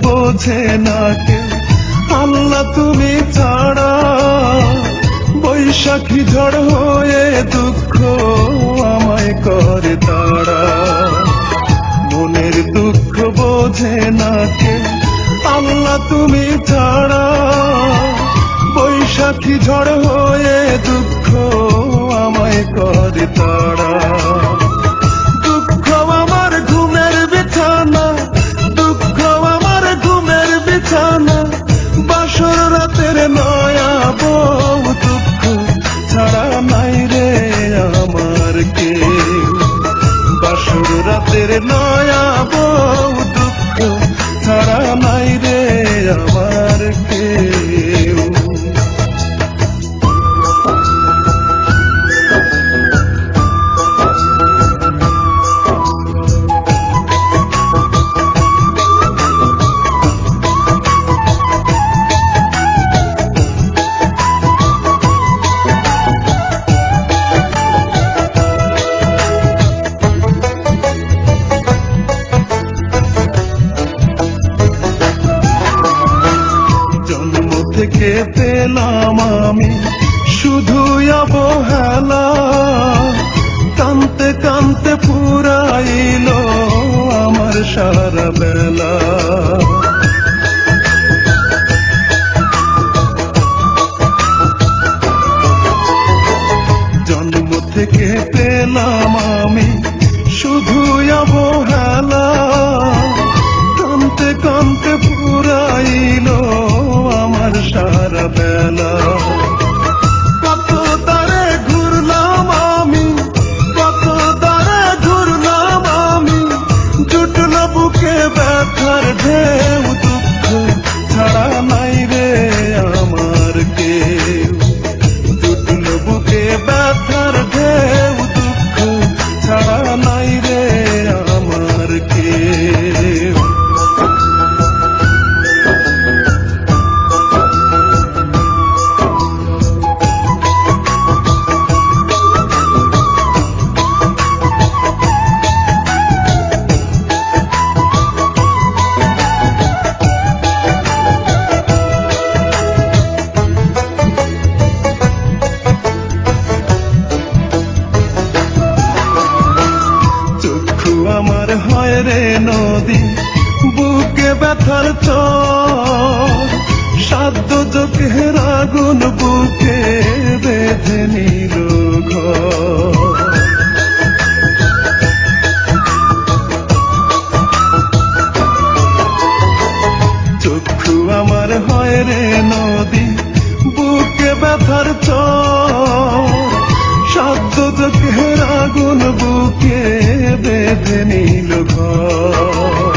বোঝে না কেউ, আল্লাহ তুমি ছাড়া। বৈশাখী ঝড় হয়ে দুঃখ আমায় করে তাড়া। মনের দুঃখ বোঝে না কেউ, আল্লাহ তুমি ছাড়া। বৈশাখী ঝড় হয়ে দুঃখ আমায় করে তাড়া। দুঃখ আমার ঘুমের বিছানা, দুঃখ আমার ঘুমের বিছানা। বাসর রাতের নয়া বউ, দুঃখ ছাড়া নাই রে আমার কেউ। বাসর রাতের নয়া বউ, দুঃখ ছাড়া নাই রে আমার কেউ। থেকে পেলাম আমি শুধু অবহেলা। কানতে কানতে পুরাইল আমার সারা বেলা। জন্ম থেকে পেলাম আমি শুধু অবহেলা। কানতে কানতে পুরাইল আমার সারা বেলা। কত তারে ঘুরলাম আমি, কত তারে ঘুরলাম আমি। জুটল বুকে ব্যথার ঢেউ, দুঃখ ছাড়া নাই রে আমার কেউ। জুটল বুকে ব্যথার ঢেউ, দুঃখ ছাড়া নাই রে আমার কেউ। আমার হয় রে নদী, বুকে ব্যথার চর। সাধ্য চোখের আগুন বুকে বেঁধে নিল ঘর। চক্ষু আমার হয় রে নদী, বুকে ব্যথার চর। সাধ্য চোখের আগুন বুকে বেঁধে নিল ঘর।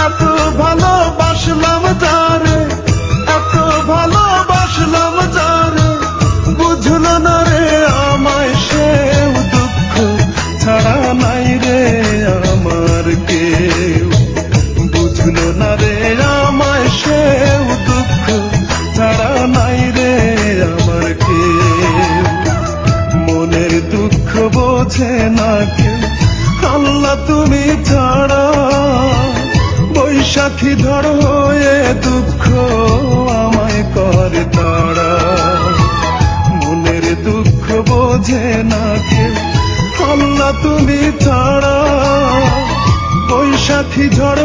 এত ভালোবাসলাম যারে, এত ভালোবাসলাম যারে। বুঝল না রে আমায় সেও, দুঃখ ছাড়া নাই রে আমার কেউ। বুঝল না রে আমায় সেও, দুঃখ ছাড়া নাই রে আমার কেউ। মনের দুঃখ বোঝে না কেউ, আল্লাহ তুমি ছাড়া। বৈশাখী ঝড় হয়ে দুঃখ আমায় করে তাড়া। মনের দুঃখ বোঝে না কেউ, আল্লাহ তুমি ছাড়া। বৈশাখী ঝড়